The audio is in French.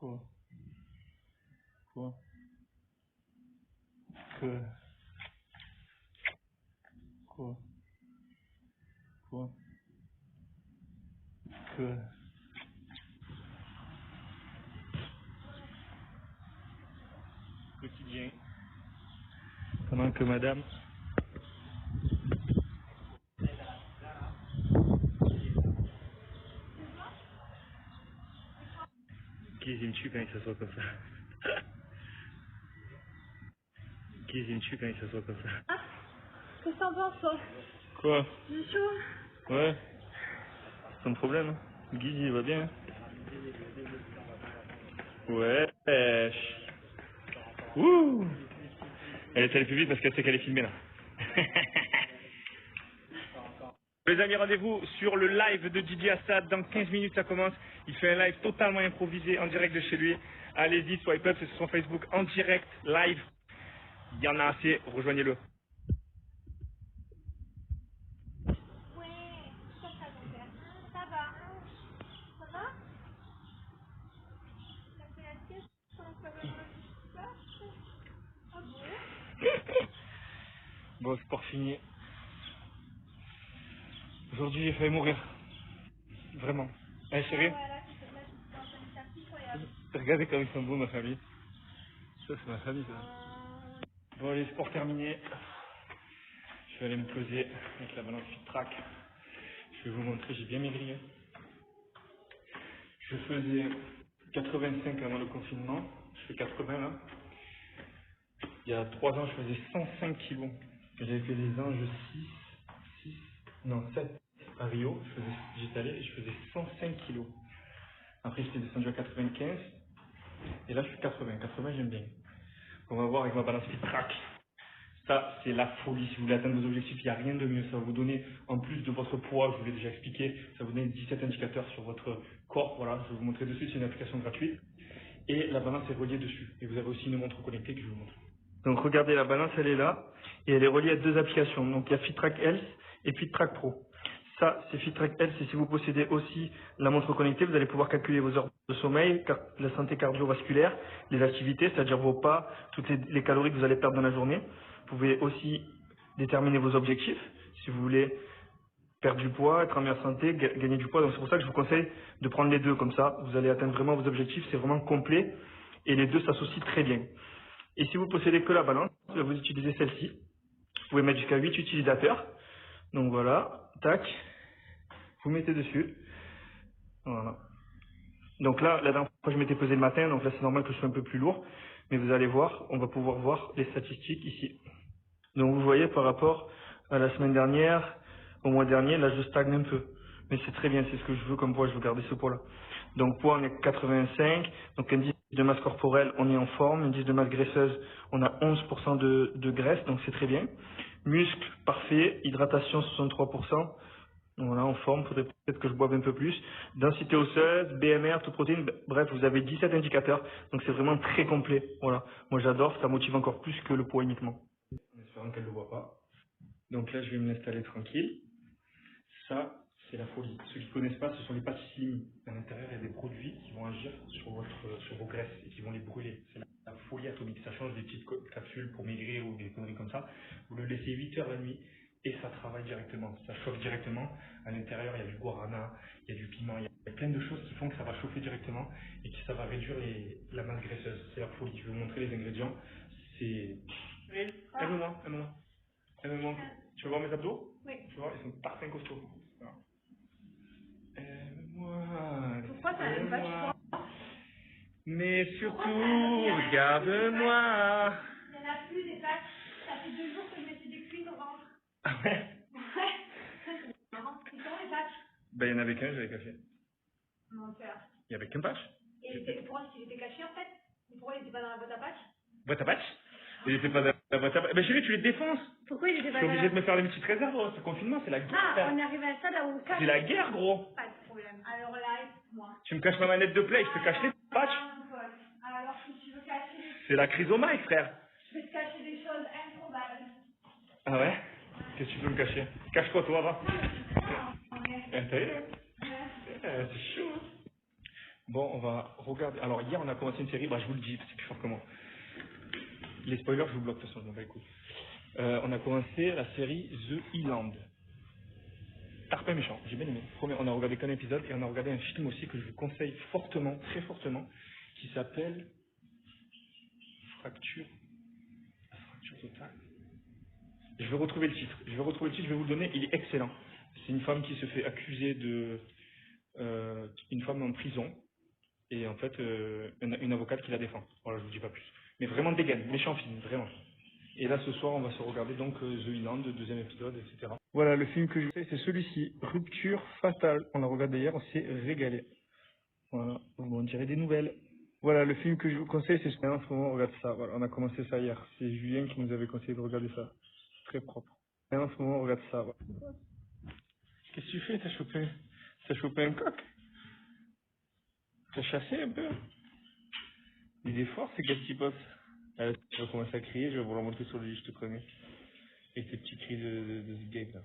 Quoi? Quoi? Que? Quoi? Quoi? Que? Quotidien. Pendant que madame... Qui me tue quand il s'assoit comme ça? Qui me tue quand il s'assoit comme ça? Ah, qu'est-ce que t'en penses, toi? Quoi? J'ai chaud. Ouais. C'est ton problème, hein? Guy, il va bien, hein? Ouais. Wouh! Elle est allée plus vite parce qu'elle sait qu'elle est filmée, là. Les amis, rendez-vous sur le live de Didier Assad. Dans 15 minutes, ça commence. Il fait un live totalement improvisé en direct de chez lui. Allez-y, swipe up, c'est sur son Facebook en direct, live. Il y en a assez, rejoignez-le. Ouais, ça va, mon père. Ça va. Ça va? T'as fait la sieste pendant que t'avais mangé ça? Ah bon? Bon, sport fini. Aujourd'hui, j'ai failli mourir. Vraiment. Eh, Ah chérie, ouais, là, tu te mets dans un état incroyable. regardez comme ils sont beaux, ma famille. Ça, c'est ma famille, ça. Euh... Bon, les sports terminés. Je vais aller me poser avec la balance FitTrack. Je vais vous montrer, j'ai bien maigri. Je faisais 85 avant le confinement. Je fais 80 là. Il y a 3 ans, je faisais 105 kilos. J'avais fait des anges 6, non 7 à Rio. J'étais allé et je faisais 105 kilos. Après, j'étais descendu à 95. Et là, je suis 80. 80, j'aime bien. On va voir avec ma balance FitTrack. Ça, c'est la folie. Si vous voulez atteindre vos objectifs, il n'y a rien de mieux. Ça va vous donner, en plus de votre poids, je vous l'ai déjà expliqué, ça va vous donner 17 indicateurs sur votre corps. Voilà, je vais vous montrer dessus. C'est une application gratuite. Et la balance est reliée dessus. Et vous avez aussi une montre connectée que je vous montre. Donc regardez, la balance, elle est là. Et elle est reliée à 2 applications. Donc il y a FitTrack Health et FitTrack Pro. Ça, c'est FitTrack Health. Et si vous possédez aussi la montre connectée, vous allez pouvoir calculer vos heures de sommeil, la santé cardiovasculaire, les activités, c'est-à-dire vos pas, toutes les calories que vous allez perdre dans la journée. Vous pouvez aussi déterminer vos objectifs. Si vous voulez perdre du poids, être en meilleure santé, gagner du poids. Donc c'est pour ça que je vous conseille de prendre les deux. Comme ça, vous allez atteindre vraiment vos objectifs. C'est vraiment complet. Et les deux s'associent très bien. Et si vous possédez que la balance, vous utilisez celle-ci. Vous pouvez mettre jusqu'à 8 utilisateurs. Donc voilà, tac, vous mettez dessus. Voilà. Donc là, la dernière fois je m'étais pesé le matin, donc là c'est normal que je sois un peu plus lourd. Mais vous allez voir, on va pouvoir voir les statistiques ici. Donc vous voyez par rapport à la semaine dernière, au mois dernier, là je stagne un peu. Mais c'est très bien, c'est ce que je veux comme poids, je veux garder ce poids-là. Donc poids on est 85, donc indice de masse corporelle on est en forme, indice de masse graisseuse on a 11% de graisse, donc c'est très bien. Muscle parfait, hydratation 63%, donc voilà en forme, faudrait peut-être que je boive un peu plus. Densité osseuse, BMR, toute protéine, bref vous avez 17 indicateurs, donc c'est vraiment très complet. Voilà, moi j'adore, ça motive encore plus que le poids uniquement. En espérant qu'elle ne le voit pas. Donc là, je vais me l'installer tranquille. Ça, c'est la folie. Ceux qui ne connaissent pas, ce sont les patchs slim. À l'intérieur, il y a des produits qui vont agir sur vos graisses et qui vont les brûler. C'est la folie atomique. Ça change des petites capsules pour maigrir ou des conneries comme ça. Vous le laissez 8 heures la nuit et ça travaille directement. Ça chauffe directement. À l'intérieur, il y a du guarana, il y a du piment, il y a plein de choses qui font que ça va chauffer directement et que ça va réduire la masse graisseuse. C'est la folie. Je vais vous montrer les ingrédients. C'est... Aime-moi, aime-moi. Aime-moi. Tu veux voir mes abdos? Oui. Tu vois, ils sont parfaits costauds. Voilà. Aime-moi. Pourquoi t'as même pas de Aime-moi. choix? Mais surtout, regarde-moi. Il y en a plus des pâtes. Ça fait 2 jours que je mettais des cuits au ventre. Ah ouais? Ouais. C'est marrant. C'est comment les pâtes? Ben, il y en avait qu'un, j'avais caché. Menteur. Il y avait qu'un patch. Et pourquoi il était caché en fait? Et pourquoi il était pas dans la boîte à patch? Boîte à patch? Il était pas dans la boîte à patch. Ben, chérie, tu les défonces. Pourquoi il était Je pas suis dans obligé la... de me faire des petites réserves, gros. Ce confinement, c'est la guerre. Ah, frère. on est arrivé à ça là où on cache. C'est la guerre, gros. Pas de problème. Alors là, écoute-moi. Tu me caches ma manette de play, je te cache les patchs. Ah, mon pote. Alors si tu veux cacher des... C'est la crise au mic, frère. Je vais te cacher des choses improbables. Ah ouais? Qu'est-ce que tu veux me cacher? Cache-toi, toi, va. Non, mais c'est ça, on est... T'as vu? Ouais. C'est chaud. Bon, on va regarder. Alors, hier, on a commencé une série. Bah, je vous le dis, c'est plus fort que moi. Les spoilers, je vous bloque de toute façon, je m'en bats les couilles. On a commencé la série The Island. Tarpin méchant, j'ai bien aimé. On a regardé qu'un épisode et on a regardé un film aussi que je vous conseille fortement, très fortement, qui s'appelle Fracture. Fracture totale. Je vais retrouver le titre. Je vais vous le donner. Il est excellent. C'est une femme qui se fait accuser de une femme en prison et en fait une avocate qui la défend. Voilà, je vous dis pas plus. Mais vraiment dégaine, méchant film, vraiment. Et là ce soir on va se regarder donc The Island, deuxième épisode, etc. Voilà, le film que je fais c'est celui-ci, Rupture fatale. On l'a regardé hier, on s'est régalé. Voilà, on dirait des nouvelles. Voilà, le film que je vous conseille c'est celui-là en ce moment, on regarde ça. Voilà, on a commencé ça hier. C'est Julien qui nous avait conseillé de regarder ça. C'est très propre. Et en ce moment on regarde ça. Voilà. Qu'est-ce que tu fais? T'as chopé un coq? T'as chassé un peu? Il est fort, ces gars qui potes. Tu vas commencer à crier, je vais vous le montrer sur le lit, je te connais. Et tes petits cris de ce gars là.